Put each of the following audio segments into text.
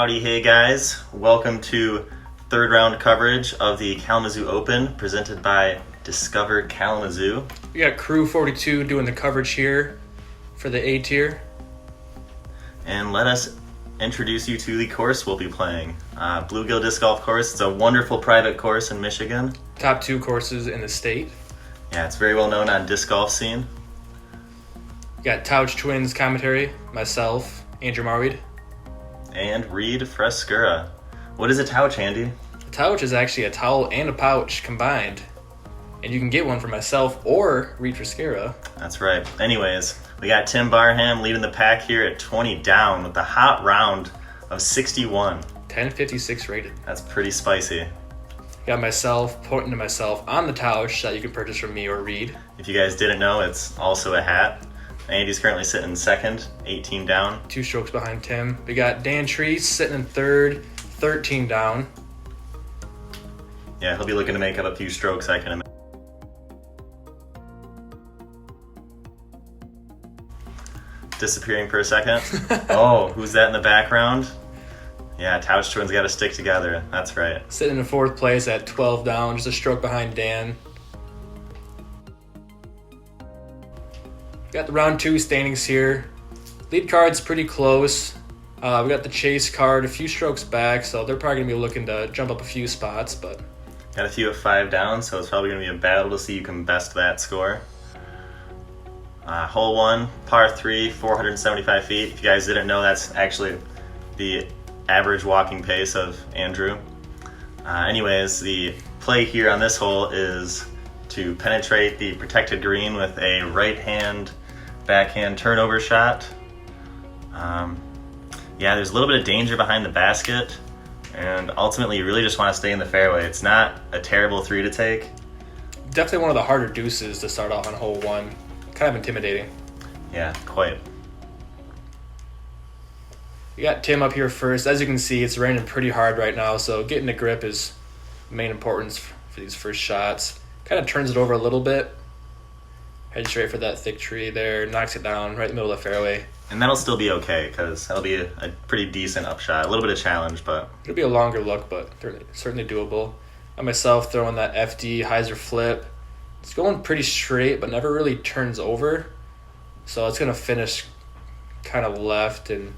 Howdy, hey guys. Welcome to third round coverage of the Kalamazoo Open presented by Discover Kalamazoo. We got Crew 42 doing the coverage here for the A tier. And let us introduce you to the course we'll be playing. BlueGil Disc Golf course. It's a wonderful private course in Michigan. Top 2 courses in the state. Yeah, it's very well known on disc golf scene. We got TOWCH Twins commentary, myself, Andrew Marwede. And Reid Frescura. What is a TOWCH, Andy? A TOWCH is actually a towel and a pouch combined. And you can get one for myself or Reid Frescura. That's right. Anyways, we got Tim Barham leading the pack here at 20 down with a hot round of 61. 1056 rated. That's pretty spicy. Got myself pointing to myself on the TOWCH that you can purchase from me or Reid. If you guys didn't know, it's also a hat. Andy's currently sitting in second, 18 down. 2 strokes behind Tim. We got Dan Treece sitting in third, 13 down. Yeah, he'll be looking to make up a few strokes, I can imagine. Disappearing for a second. Oh, who's that in the background? Yeah, TOWCH Twins got to stick together. That's right. Sitting in 4th place at 12 down, just a stroke behind Dan. Got the round 2 standings here. Lead card's pretty close. We got the chase card a few strokes back, so they're probably going to be looking to jump up a few spots. But got a few at 5 down, so it's probably going to be a battle to see who can best that score. Hole 1, par 3, 475 feet. If you guys didn't know, that's actually the average walking pace of Andrew. Anyways, the play here on this hole is to penetrate the protected green with a right-hand backhand turnover shot. Yeah, there's a little bit of danger behind the basket, and ultimately you really just want to stay in the fairway. It's not a terrible 3 to take. Definitely one of the harder deuces to start off on hole 1. Kind of intimidating. Yeah, quite. You got Tim up here first. As you can see, it's raining pretty hard right now, so getting a grip is the main importance for these first shots. Kind of turns it over a little bit. Heads straight for that thick tree there. Knocks it down right in the middle of the fairway. And that'll still be okay, because that'll be a pretty decent upshot. A little bit of challenge, but it'll be a longer look, but certainly doable. I myself throwing that FD hyzer flip. It's going pretty straight, but never really turns over. So it's going to finish kind of left and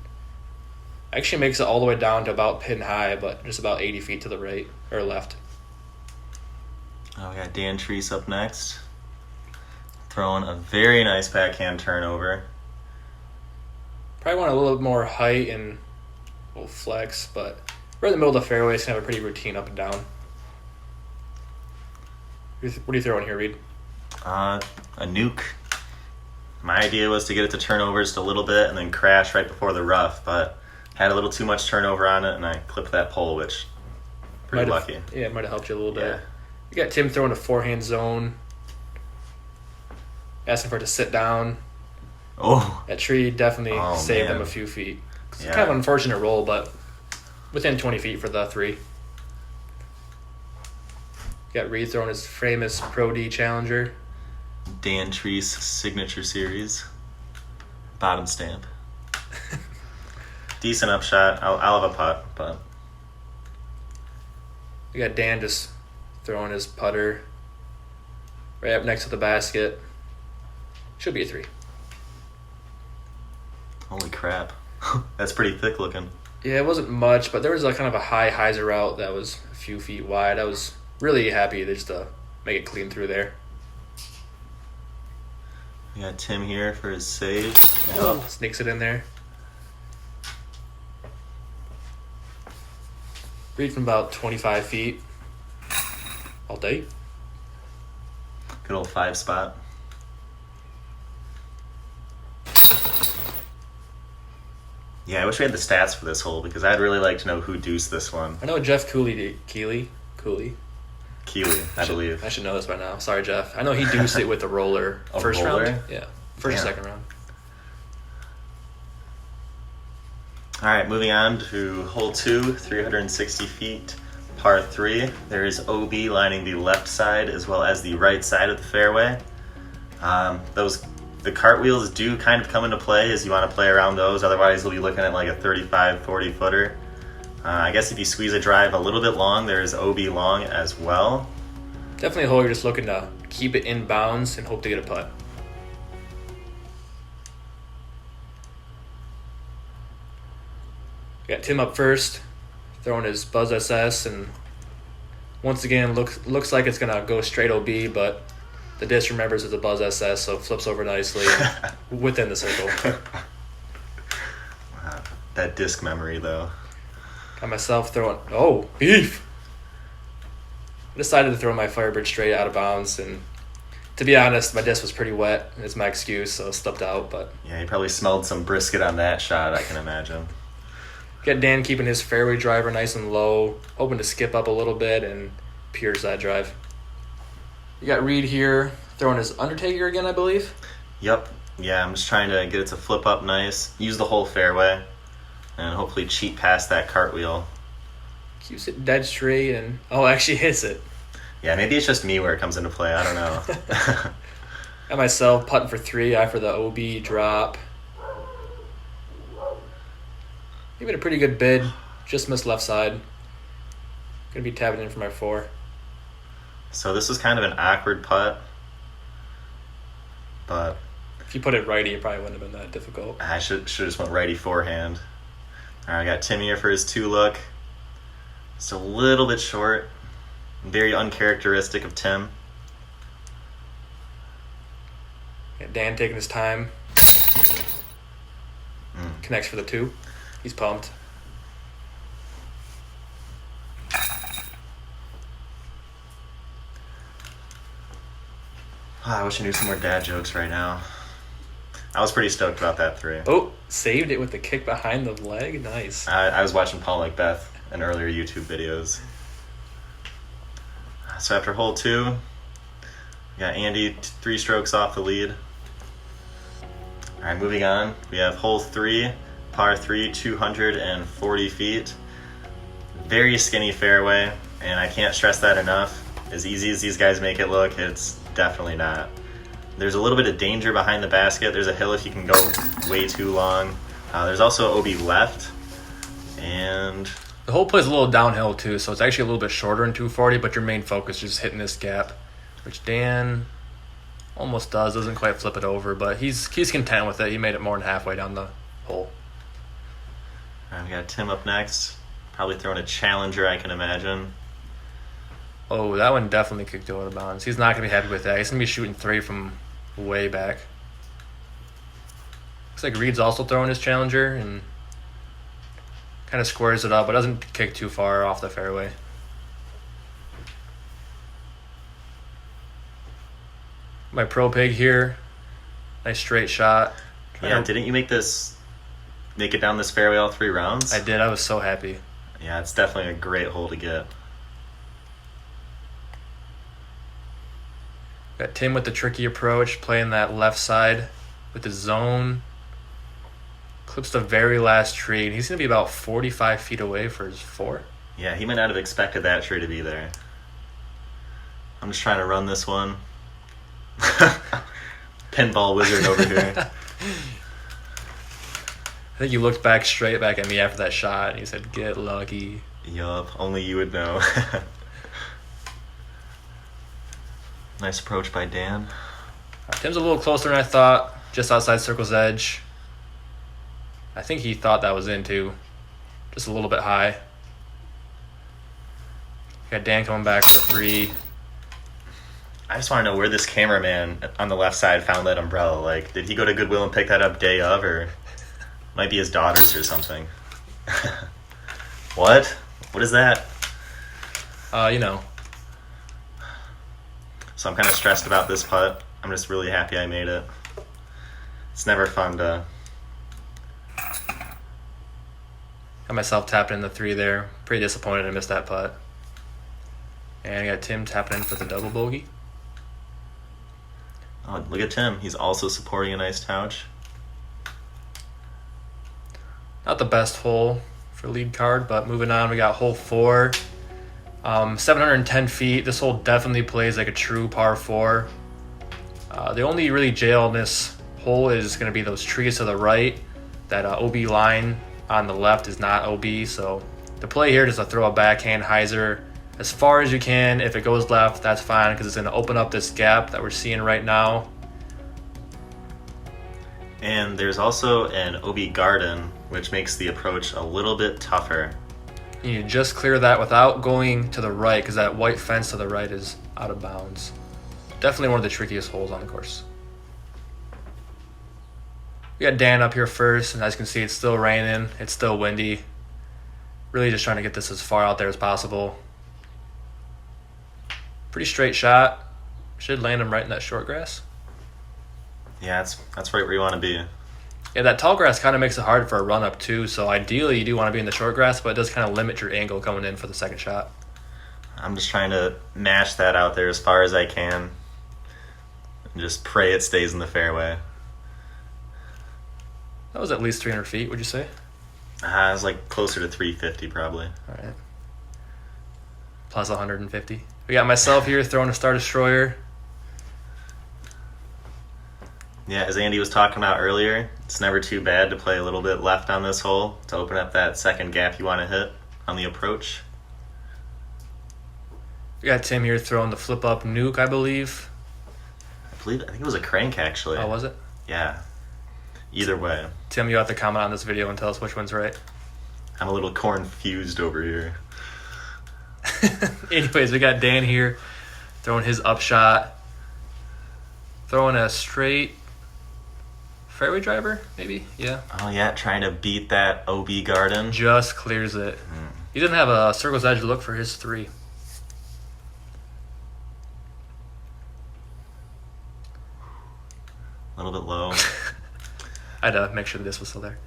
actually makes it all the way down to about pin high, but just about 80 feet to the right or left. Oh, we got Dan Treece up next. Throwing a very nice backhand turnover. Probably want a little bit more height and a little flex, but we're in the middle of the fairway, so have a pretty routine up and down. What are you throwing here, Reid? A nuke. My idea was to get it to turn over just a little bit and then crash right before the rough, but had a little too much turnover on it, and I clipped that pole, which pretty lucky. Yeah, it might have helped you a little bit. You got Tim throwing a forehand zone. Asking for it to sit down. Oh. That tree definitely saved them a few feet. It's kind of an unfortunate roll, but within 20 feet for the 3. Got Reid throwing his famous Pro D Challenger. Dan Treece Signature Series. Bottom stamp. Decent upshot. I'll have a putt, but We got Dan just throwing his putter right up next to the basket. Should be a 3. Holy crap. That's pretty thick looking. Yeah, it wasn't much, but there was kind of a high hyzer route that was a few feet wide. I was really happy just to make it clean through there. We got Tim here for his save. Oh, sneaks it in there. Reid from about 25 feet. All day. Good old 5 spot. Yeah, I wish we had the stats for this hole, because I'd really like to know who deuced this one. I know Jeff Keeley, I believe. I should know this by now. Sorry, Jeff. I know he deuced it with a roller. First round? Yeah. First, second round. All right, moving on to hole 2, 360 feet, par 3. There is OB lining the left side as well as the right side of the fairway. The cartwheels do kind of come into play as you want to play around those. Otherwise, you'll be looking at like a 35, 40 footer. I guess if you squeeze a drive a little bit long, there's OB long as well. Definitely a hole you're just looking to keep it in bounds and hope to get a putt. Got Tim up first, throwing his Buzz SS, and once again looks like it's gonna go straight OB, but the disc remembers it's a Buzz SS, so it flips over nicely and within the circle. Wow, that disc memory though. Got myself throwing, oh, beef! I decided to throw my Firebird straight out of bounds, and to be honest, my disc was pretty wet. It's my excuse, so it slipped out, but... Yeah, you probably smelled some brisket on that shot, I can imagine. Got Dan keeping his fairway driver nice and low, hoping to skip up a little bit and pierce that drive. You got Reid here throwing his Undertaker again, I believe. Yep. Yeah, I'm just trying to get it to flip up nice, use the whole fairway, and hopefully cheat past that cartwheel. Keeps it dead straight and... oh, actually hits it. Yeah, maybe it's just me where it comes into play. I don't know. Got myself putting for 3 after the OB drop. Gave it a pretty good bid. Just missed left side. Gonna be tapping in for my 4. So this was kind of an awkward putt, but if you put it righty, it probably wouldn't have been that difficult. I should just went righty forehand. All right, I got Tim here for his 2 look. Just a little bit short. Very uncharacteristic of Tim. Got Dan taking his time. Connects for the 2. He's pumped. I wish I knew some more dad jokes right now. I was pretty stoked about that 3. Oh, saved it with the kick behind the leg. Nice. I was watching Paul Macbeth in earlier YouTube videos. So after hole 2, we got Andy 3 strokes off the lead. All right, moving on. We have hole 3, par 3, 240 feet. Very skinny fairway, and I can't stress that enough. As easy as these guys make it look, it's definitely not. There's a little bit of danger behind the basket. There's a hill if you can go way too long. There's also OB left, and the hole plays a little downhill too, so it's actually a little bit shorter in 240, but your main focus is just hitting this gap, which Dan almost doesn't quite flip it over, but he's content with it. He made it more than halfway down the hole. All right, we got Tim up next. Probably throwing a challenger, I can imagine. Oh, that one definitely kicked out of bounds. He's not going to be happy with that. He's going to be shooting 3 from way back. Looks like Reid's also throwing his challenger and kind of squares it up, but doesn't kick too far off the fairway. My pro pig here. Nice straight shot. Yeah, didn't you make it down this fairway all 3 rounds? I did. I was so happy. Yeah, it's definitely a great hole to get. Got Tim with the tricky approach, playing that left side with the zone. Clips the very last tree, and he's going to be about 45 feet away for his 4. Yeah, he might not have expected that tree to be there. I'm just trying to run this one. Pinball wizard over here. I think you looked straight back at me after that shot, and you said, "Get lucky." Yup, only you would know. Nice approach by Dan. Tim's a little closer than I thought, just outside circle's edge. I think he thought that was in too, just a little bit high. Got Dan coming back for the 3. I just want to know where this cameraman on the left side found that umbrella. Like, did he go to Goodwill and pick that up day of, or might be his daughter's or something? What? What is that? You know. So I'm kind of stressed about this putt. I'm just really happy I made it. It's never fun to... Got myself tapping in the 3 there. Pretty disappointed I missed that putt. And I got Tim tapping in for the double bogey. Oh, look at Tim. He's also supporting a nice touch. Not the best hole for lead card, but moving on, we got hole 4. 710 feet. This hole definitely plays like a true par 4. The only really jail in this hole is going to be those trees to the right. That OB line on the left is not OB, so The play here is to throw a backhand hyzer as far as you can. If it goes left, that's fine because it's going to open up this gap that we're seeing right now. And there's also an OB garden, which makes the approach a little bit tougher. You just clear that without going to the right because that white fence to the right is out of bounds. Definitely one of the trickiest holes on the course. We got Dan up here first, and as you can see, it's still raining. It's still windy. Really just trying to get this as far out there as possible. Pretty straight shot. Should land him right in that short grass. Yeah, that's right where you want to be. Yeah, that tall grass kind of makes it hard for a run up too, so ideally you do want to be in the short grass, but it does kind of limit your angle coming in for the second shot. I'm just trying to mash that out there as far as I can and just pray it stays in the fairway. That was at least 300 feet, would you say? It was like closer to 350 probably. All right. Plus 150. We got myself here throwing a Star Destroyer. Yeah, as Andy was talking about earlier, it's never too bad to play a little bit left on this hole to open up that second gap you want to hit on the approach. We got Tim here throwing the flip up nuke, I believe. I think it was a crank actually. Oh, was it? Yeah. Either way. Tim, you have to comment on this video and tell us which one's right. I'm a little confused over here. Anyways, we got Dan here throwing his upshot. Throwing a straight fairway driver, maybe? Yeah. Oh yeah, trying to beat that OB garden. Just clears it. He didn't have a circle's edge look for his 3. A little bit low. I had to make sure that this was still there.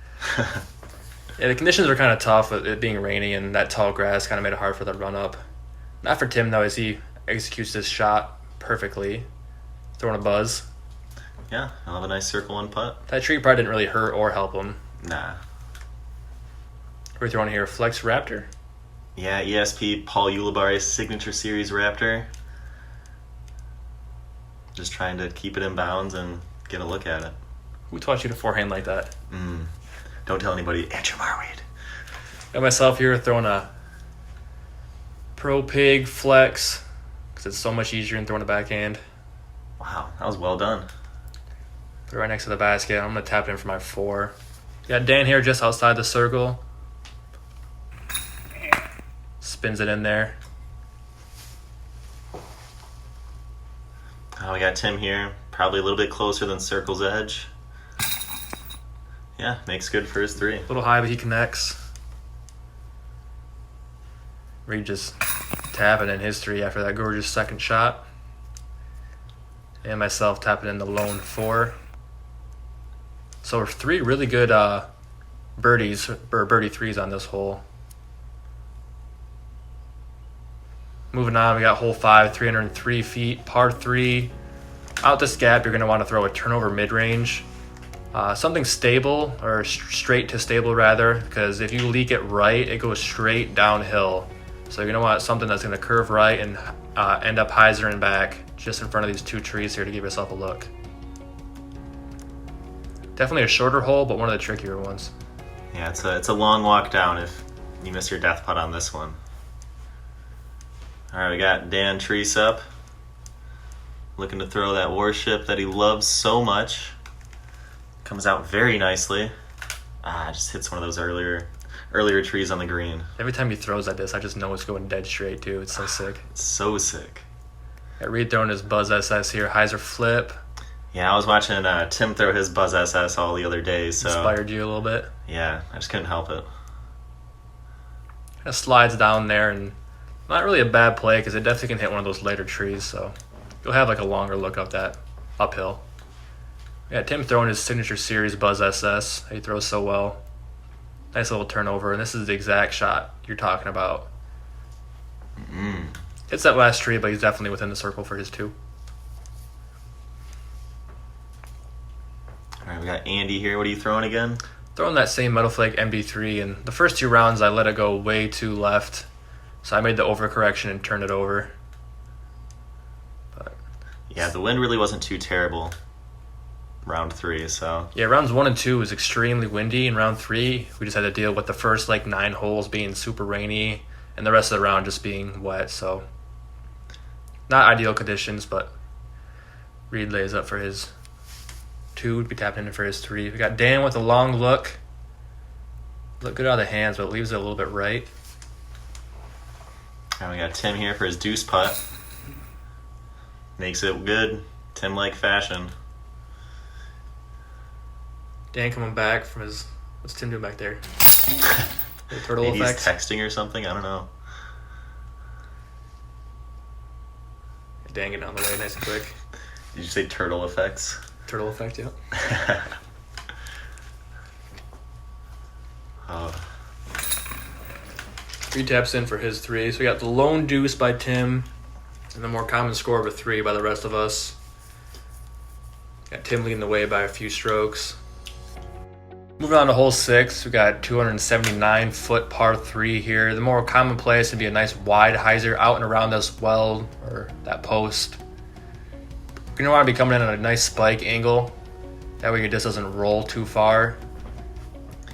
Yeah, the conditions were kind of tough with it being rainy, and that tall grass kind of made it hard for the run up. Not for Tim, though, as he executes this shot perfectly. Throwing a buzz. Yeah, I'll have a nice circle and putt. That tree probably didn't really hurt or help him. Nah. We're throwing here a Flex Raptor. Yeah, ESP Paul Ulibarri's Signature Series Raptor. Just trying to keep it in bounds and get a look at it. Who taught you to forehand like that? Don't tell anybody. Andrew Marwede. Got myself here throwing a Pro Pig Flex because it's so much easier than throwing a backhand. Wow, that was well done. Put it right next to the basket. I'm going to tap it in for my 4. Got Dan here just outside the circle. Spins it in there. Oh, we got Tim here. Probably a little bit closer than circle's edge. Yeah, makes good for his 3. A little high, but he connects. Reid just tapping in his 3 after that gorgeous second shot. And myself tapping in the lone 4. So 3 really good birdies, or birdie 3s on this hole. Moving on, we got hole 5, 303 feet, par 3. Out this gap, you're going to want to throw a turnover mid-range. Something stable, or straight to stable rather, because if you leak it right, it goes straight downhill. So you're going to want something that's going to curve right and end up hyzering back just in front of these 2 trees here to give yourself a look. Definitely a shorter hole, but one of the trickier ones. Yeah, it's a long walk down if you miss your death putt on this one. All right, we got Dan Treece up. Looking to throw that warship that he loves so much. Comes out very nicely. Just hits one of those earlier trees on the green. Every time he throws like this, I just know it's going dead straight too. It's so sick. It's so sick. Got Reid throwing his Buzz SS here. Hyzer flip. Yeah, I was watching Tim throw his Buzz SS all the other day. So Inspired you a little bit. Yeah, I just couldn't help it. Kind of slides down there, and not really a bad play because it definitely can hit one of those later trees. So you'll have like a longer look up that uphill. Yeah, Tim throwing his Signature Series Buzz SS. He throws so well. Nice little turnover, and this is the exact shot you're talking about. Hits that last tree, but he's definitely within the circle for his 2. All right, we got Andy here. What are you throwing again? Throwing that same Metal Flake MB3, and the first 2 rounds I let it go way too left, so I made the overcorrection and turned it over. But yeah, the wind really wasn't too terrible. round 3. So Yeah, rounds 1 and 2 was extremely windy. In round 3, we just had to deal with the first like 9 holes being super rainy, and the rest of the round just being wet. So not ideal conditions, but Reid lays up for his 2. We'd be tapping in for his 3. We got Dan with a long look. Look good out of the hands, but it leaves it a little bit right. and we got Tim here for his deuce putt. Makes it good, Tim-like fashion. Dan coming back from his... What's Tim doing back there? The turtle Maybe effect? he's texting or something, I don't know. Dan getting on the way nice and quick. Did you say turtle effects? Turtle effect, yeah. Oh. Reid taps in for his 3. So we got the lone deuce by Tim, and the more common score of a 3 by the rest of us. Got Tim leading the way by a few strokes. Moving on to hole 6, we got 279-foot par 3 here. The more commonplace would be a nice wide hyzer out and around this well, or that post. You're going to want to be coming in at a nice spike angle. That way your disc doesn't roll too far.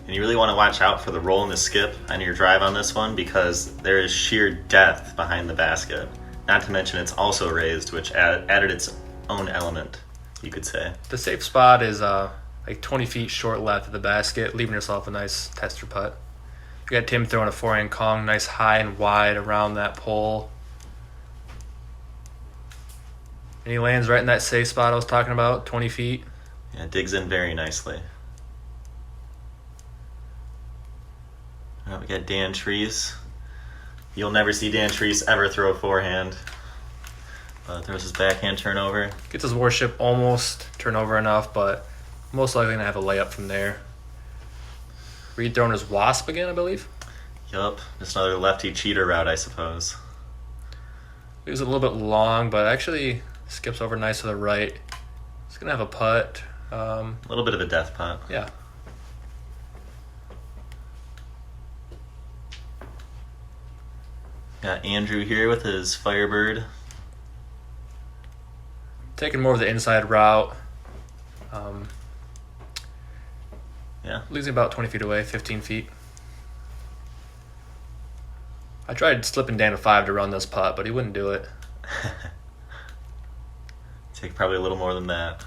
And you really want to watch out for the roll and the skip on your drive on this one, because there is sheer depth behind the basket. Not to mention it's also raised, which added its own element, you could say. The safe spot is like 20 feet short left of the basket, leaving yourself a nice tester putt. You got Tim throwing a 4-hand Kong, nice high and wide around that pole. And he lands right in that safe spot I was talking about, 20 feet. Yeah, it digs in very nicely. We got Dan Treece. You'll never see Dan Treece ever throw a forehand. Throws his backhand turnover. Gets his worship almost turnover enough, but most likely going to have a layup from there. Reid throwing his wasp again, I believe. Yup, just another lefty cheater route, I suppose. It was a little bit long, but actually skips over nice to the right. He's going to have a putt. A little bit of a death putt. Yeah. Got Andrew here with his Firebird. Taking more of the inside route. Yeah. Losing about 20 feet away, 15 feet. I tried slipping Dan a 5 to run this putt, but he wouldn't do it. Take probably a little more than that.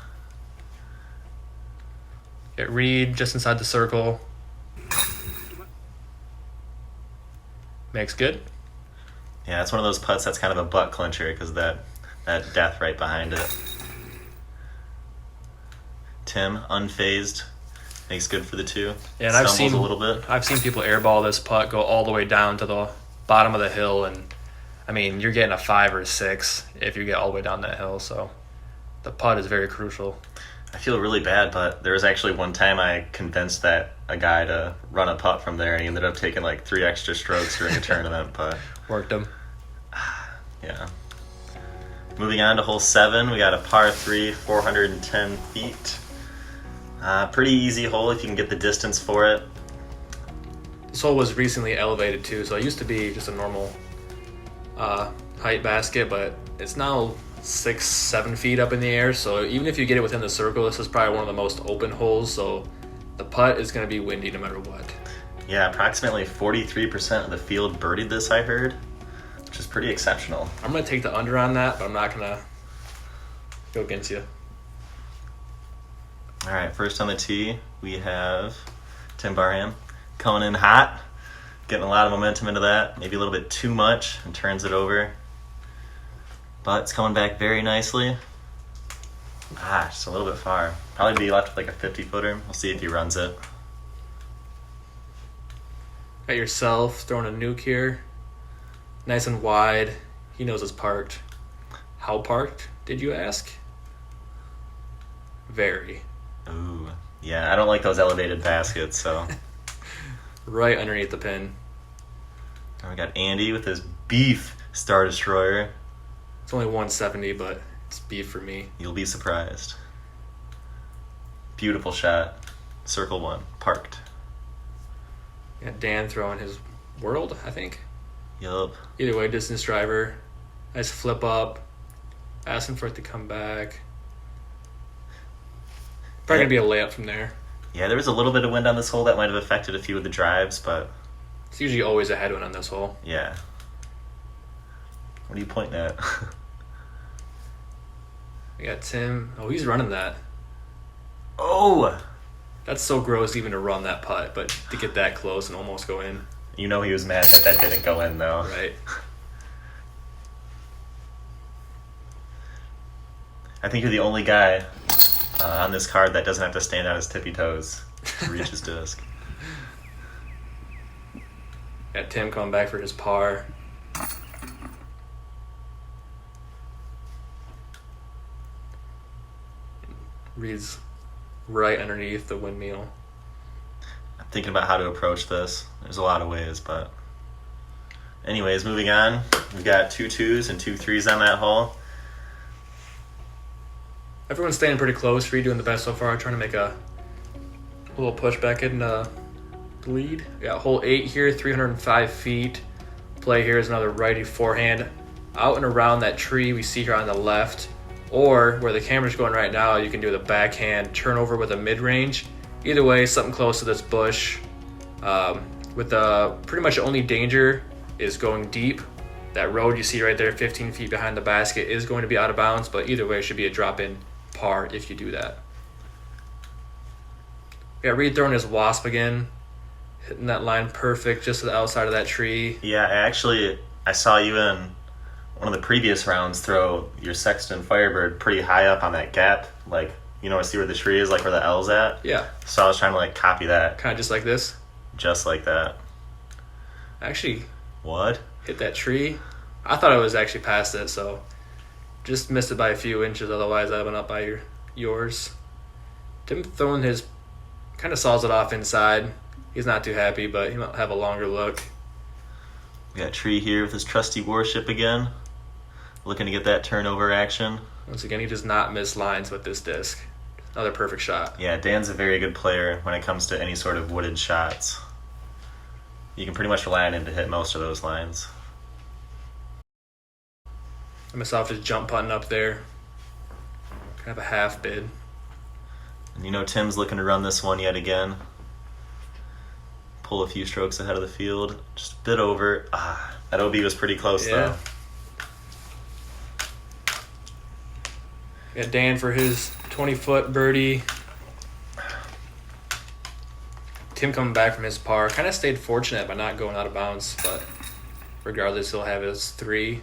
Get Reid just inside the circle. Makes good. Yeah, it's one of those putts that's kind of a butt clincher because of that death right behind it. Tim, unfazed, makes good for the 2. Yeah, and Stumbles a little bit. I've seen people airball this putt go all the way down to the bottom of the hill, and I mean you're getting a 5 or a 6 if you get all the way down that hill. So the putt is very crucial. I feel really bad, but there was actually one time I convinced a guy to run a putt from there, and he ended up taking like 3 extra strokes during a tournament. But Worked him. yeah. Moving on to hole 7, we got a par 3, 410 feet. Pretty easy hole if you can get the distance for it. This hole was recently elevated too, so it used to be just a normal height basket, but it's now 6-7 feet up in the air. So even if you get it within the circle, this is probably one of the most open holes. So the putt is going to be windy no matter what. Yeah, approximately 43% of the field birdied this, I heard, which is pretty exceptional. I'm going to take the under on that, but I'm not going to go against you. All right, first on the tee, we have Tim Barham coming in hot, getting a lot of momentum into that, maybe a little bit too much, and turns it over. But it's coming back very nicely. Just a little bit far. Probably be left with like a 50-footer. We'll see if he runs it. Got yourself throwing a nuke here. Nice and wide. He knows it's parked. How parked, did you ask? Very. Ooh, yeah, I don't like those elevated baskets, so. Right underneath the pin. And we got Andy with his beef Star Destroyer. It's only 170, but it's beef for me. You'll be surprised. Beautiful shot. Circle 1, parked. Got Dan throwing his world, I think. Yup. Either way, distance driver. Nice flip up. Asking for it to come back. Probably going to be a layup from there. Yeah, there was a little bit of wind on this hole that might have affected a few of the drives, but... It's usually always a headwind on this hole. Yeah. What are you pointing at? We got Tim. Oh, he's running that. Oh! That's so gross even to run that putt, but to get that close and almost go in. You know he was mad that that didn't go in, though. Right. I think you're the only guy on this card that doesn't have to stand on his tippy toes to reach his disc. Got Tim coming back for his par. Reid's right underneath the windmill. I'm thinking about how to approach this. There's a lot of ways, but... Anyways, moving on. We've got 2 2s and 2 3s on that hole. Everyone's staying pretty close. Reid doing the best so far. Trying to make a little push back in the lead. We got hole 8 here, 305 feet. Play here is another righty forehand. Out and around that tree we see here on the left. Or where the camera's going right now, you can do the backhand turnover with a mid-range. Either way, something close to this bush. With the pretty much only danger is going deep. That road you see right there, 15 feet behind the basket, is going to be out of bounds, but either way, it should be a drop-in par if you do that. We got Reid throwing his wasp again, hitting that line perfect just to the outside of that tree. Yeah, I saw you in one of the previous rounds throw your Sexton Firebird pretty high up on that gap. Like, you know, see where the tree is, like where the L's at? Yeah. So I was trying to, like, copy that. Kind of just like this? Just like that. Actually... What? Hit that tree. I thought I was actually past it, so just missed it by a few inches. Otherwise, I've been up by yours. Tim throwing his kind of saws it off inside. He's not too happy, but he might have a longer look. We got Tree here with his trusty warship again, looking to get that turnover action. Once again, he does not miss lines with this disc. Another perfect shot. Yeah, Dan's a very good player when it comes to any sort of wooded shots. You can pretty much rely on him to hit most of those lines. I myself just jump putting up there. Kind of a half bid. And you know Tim's looking to run this one yet again. Pull a few strokes ahead of the field. Just a bit over. That OB was pretty close, though. Got Dan for his 20-foot birdie. Tim coming back from his par. Kind of stayed fortunate by not going out of bounds, but regardless, he'll have his 3.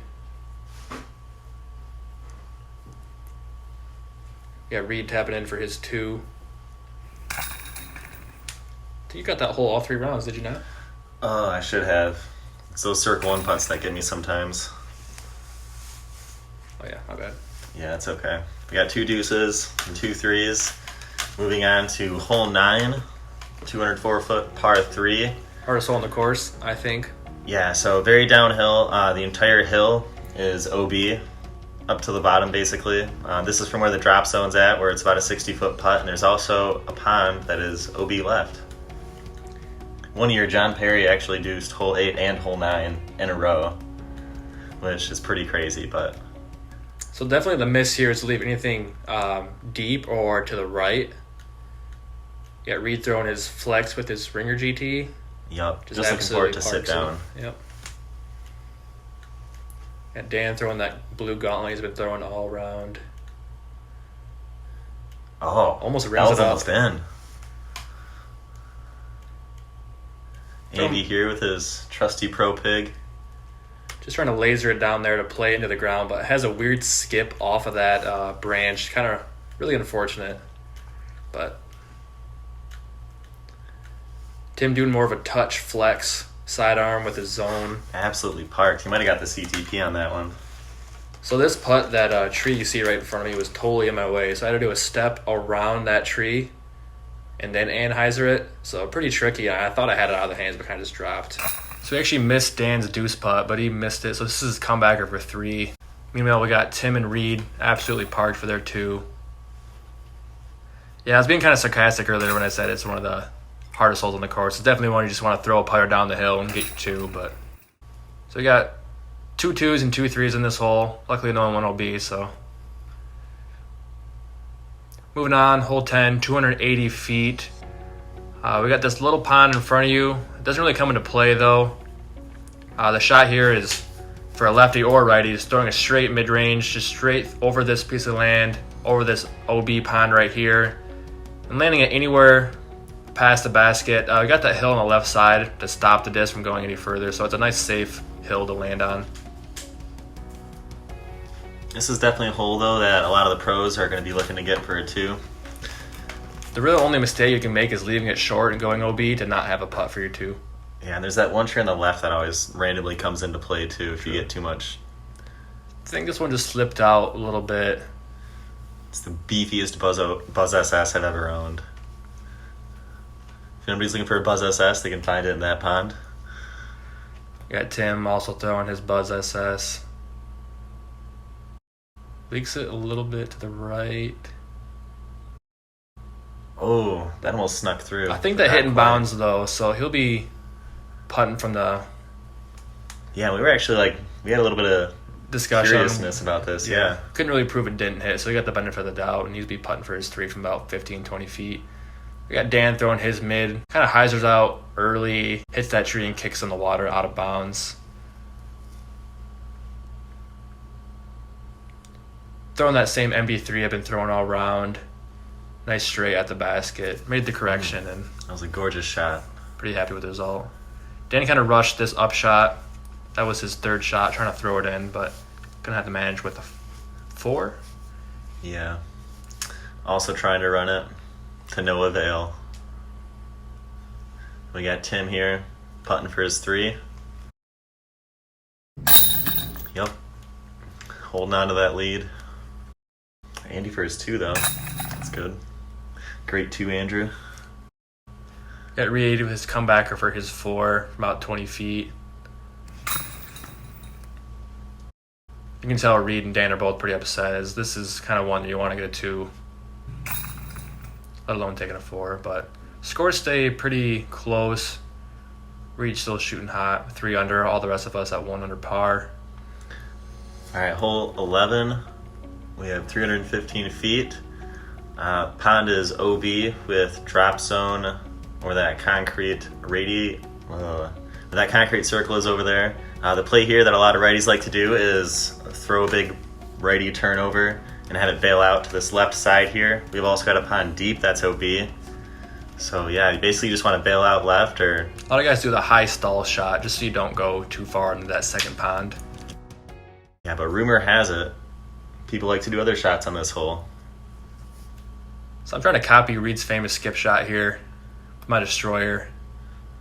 Yeah, Reid tapping in for his 2. You got that hole all 3 rounds, did you not? Oh, I should have. It's those circle 1 putts that get me sometimes. Oh, yeah, my bad. Yeah, it's okay. We got 2 deuces and 2 3s. Moving on to hole 9, 204-foot par 3. Hardest hole on the course, I think. Yeah, so very downhill. The entire hill is OB, up to the bottom, basically. This is from where the drop zone's at, where it's about a 60-foot putt, and there's also a pond that is OB left. One year, John Perry actually deuced hole 8 and hole 9 in a row, which is pretty crazy, but... So definitely the miss here is to leave anything deep or to the right. You got Reid throwing his flex with his Ringer GT. Yup, just looking forward to sit down. Yep. Got Dan throwing that blue gauntlet he's been throwing all around. Oh, almost rings it up. Almost in. Andy here with his trusty Pro Pig. Just trying to laser it down there to play into the ground, but it has a weird skip off of that branch. Kind of really unfortunate. But Tim doing more of a touch flex sidearm with his zone. Absolutely parked. He might have got the CTP on that one. So this putt, that tree you see right in front of me, was totally in my way. So I had to do a step around that tree and then Anheuser it. So pretty tricky. I thought I had it out of the hands, but kind of just dropped. So we actually missed Dan's deuce putt, but he missed it. So this is comebacker for 3. Meanwhile, we got Tim and Reid absolutely parked for their 2. Yeah, I was being kind of sarcastic earlier when I said it's one of the hardest holes on the course. It's definitely one you just want to throw a putter down the hill and get your 2. But so we got 2 2s and 2 3s in this hole. Luckily, no one went OB, so Moving on, hole 10, 280 feet. We got this little pond in front of you. It doesn't really come into play though. The shot here is for a lefty or righty. Just throwing a straight mid-range, just straight over this piece of land, over this OB pond right here, and landing it anywhere past the basket. We got that hill on the left side to stop the disc from going any further, so it's a nice safe hill to land on. This is definitely a hole though that a lot of the pros are going to be looking to get for a 2. The real only mistake you can make is leaving it short and going OB to not have a putt for your 2. Yeah, and there's that one tree on the left that always randomly comes into play too if you get too much. I think this one just slipped out a little bit. It's the beefiest Buzz SS I've ever owned. If anybody's looking for a Buzz SS, they can find it in that pond. Got Tim also throwing his Buzz SS. Leaks it a little bit to the right. Oh, that almost snuck through. I think that hit in bounds though, so he'll be putting from the... Yeah, we were actually we had a little bit of discussion. Curiousness about this, yeah. Couldn't really prove it didn't hit, so he got the benefit of the doubt, and he'd be putting for his 3 from about 15, 20 feet. We got Dan throwing his mid, kind of hyzers out early, hits that tree and kicks in the water out of bounds. Throwing that same MB3 I've been throwing all around. Nice straight at the basket. Made the correction, and that was a gorgeous shot. Pretty happy with the result. Dan kind of rushed this up shot. That was his 3rd shot, trying to throw it in, but gonna have to manage with a 4. Yeah. Also trying to run it to no avail. We got Tim here, putting for his 3. Yep. Holding on to that lead. Andy for his 2, though. That's good. Great 2, Andrew. Got Reid with his comebacker for his 4 from about 20 feet. You can tell Reid and Dan are both pretty upset, as this is kind of one that you want to get a 2, let alone taking a 4. But scores stay pretty close. Reid still shooting hot, 3 under. All the rest of us at 1 under par. All right, hole 11. We have 315 feet. Pond is OB with drop zone, or that concrete that concrete circle is over there. The play here that a lot of righties like to do is throw a big righty turnover and have it bail out to this left side here. We've also got a pond deep, that's OB. So yeah, you basically just want to bail out left, or... A lot of guys do the high stall shot just so you don't go too far into that second pond. Yeah, but rumor has it, people like to do other shots on this hole. So I'm trying to copy Reid's famous skip shot here with my destroyer.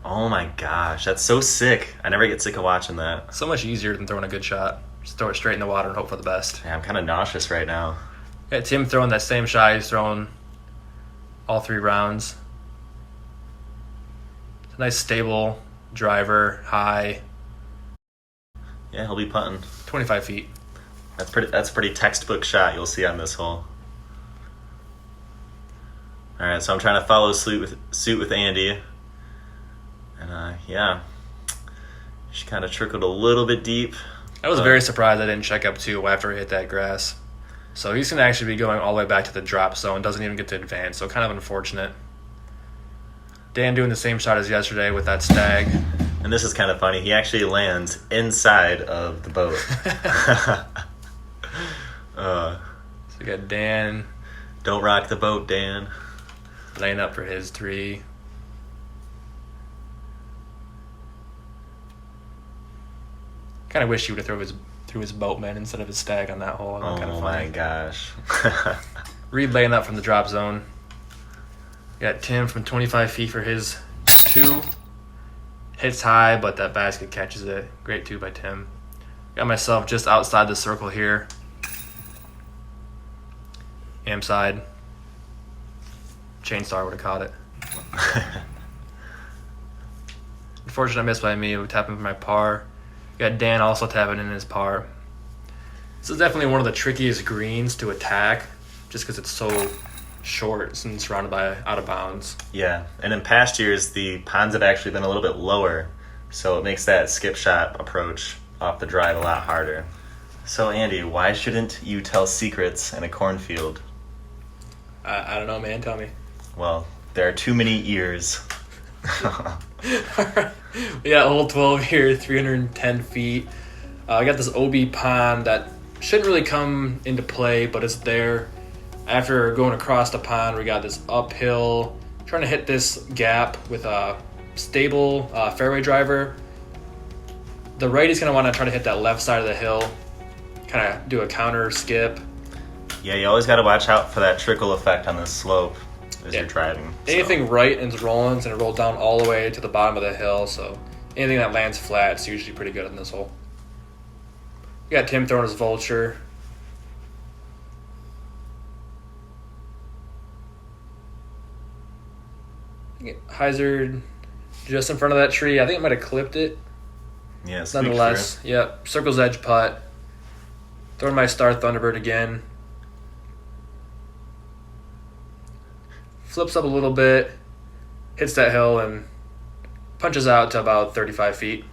Oh my gosh, that's so sick. I never get sick of watching that. So much easier than throwing a good shot. Just throw it straight in the water and hope for the best. Yeah, I'm kind of nauseous right now. Yeah, Tim throwing that same shot he's thrown all 3 rounds. It's a nice stable driver, high. Yeah, he'll be putting. 25 feet. That's a pretty textbook shot you'll see on this hole. All right, so I'm trying to follow suit with Andy. And yeah, she kind of trickled a little bit deep. I was very surprised I didn't check up too after he hit that grass. So he's going to actually be going all the way back to the drop zone, doesn't even get to advance, so kind of unfortunate. Dan doing the same shot as yesterday with that stag. And this is kind of funny. He actually lands inside of the boat. So we got Dan. Don't rock the boat, Dan. Laying up for his 3. Kind of wish he would have threw his boatman instead of his stag on that hole. Oh kind of my gosh. Reid laying up from the drop zone. Got Tim from 25 feet for his 2. Hits high, but that basket catches it. Great 2 by Tim. Got myself just outside the circle here. Am side. Chainstar would have caught it. Unfortunate miss by me. We tapping for my par. Got Dan also tapping in his par. This is definitely one of the trickiest greens to attack, just because it's so short and surrounded by out of bounds. Yeah, and in past years, the ponds have actually been a little bit lower, so it makes that skip shot approach off the drive a lot harder. So Andy, why shouldn't you tell secrets in a cornfield? I don't know, man. Tell me. Well, there are too many ears. Alright. We got hole 12 here, 310 feet. I got this OB pond that shouldn't really come into play, but it's there. After going across the pond, we got this uphill, trying to hit this gap with a stable fairway driver. The righty's going to want to try to hit that left side of the hill, kind of do a counter skip. Yeah, you always got to watch out for that trickle effect on this slope as you're driving. Anything right and it's rolling, it's going to roll down all the way to the bottom of the hill, so anything that lands flat is usually pretty good in this hole. We got Tim throwing his vulture. Hyzer just in front of that tree. I think it might have clipped it. Yeah, nonetheless, yep. Circle's edge putt. Throwing my Star Thunderbird again. Flips up a little bit, hits that hill, and punches out to about 35 feet.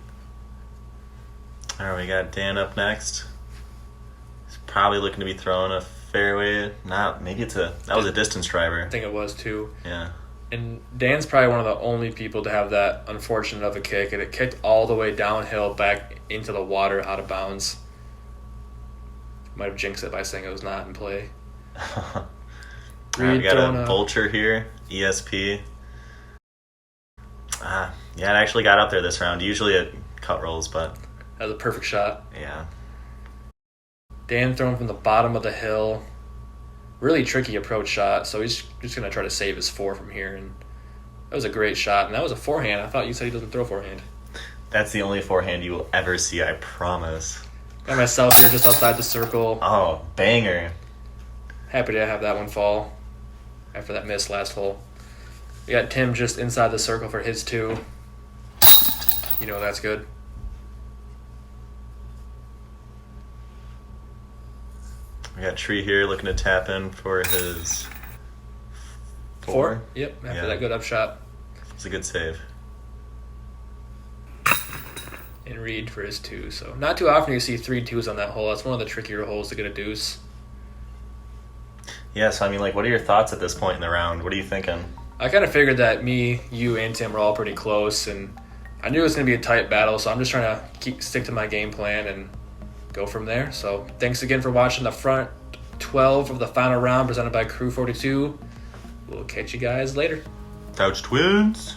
All right, we got Dan up next. He's probably looking to be throwing a fairway. Maybe that was a distance driver. I think it was too. Yeah. And Dan's probably one of the only people to have that unfortunate of a kick, and it kicked all the way downhill back into the water out of bounds. Might have jinxed it by saying it was not in play. Reid, we got a vulture here, ESP. Yeah, it actually got up there this round. Usually it cut rolls, but that was a perfect shot. Yeah. Dan throwing from the bottom of the hill. Really tricky approach shot, so he's just going to try to save his 4 from here. And that was a great shot, and that was a forehand. I thought you said he doesn't throw forehand. That's the only forehand you will ever see, I promise. Got myself here just outside the circle. Oh, banger. Happy to have that one fall after that miss last hole. We got Tim just inside the circle for his 2. You know that's good. We got Tree here looking to tap in for his 4. Yep, after that good up shot. It's a good save. And Reid for his 2. So not too often you see 3 2s on that hole. That's one of the trickier holes to get a deuce. Yeah, so I mean, what are your thoughts at this point in the round? What are you thinking? I kind of figured that me, you, and Tim were all pretty close, and I knew it was going to be a tight battle, so I'm just trying to stick to my game plan and go from there. So thanks again for watching the front 12 of the final round presented by Crew 42. We'll catch you guys later. TOWCH TWINS!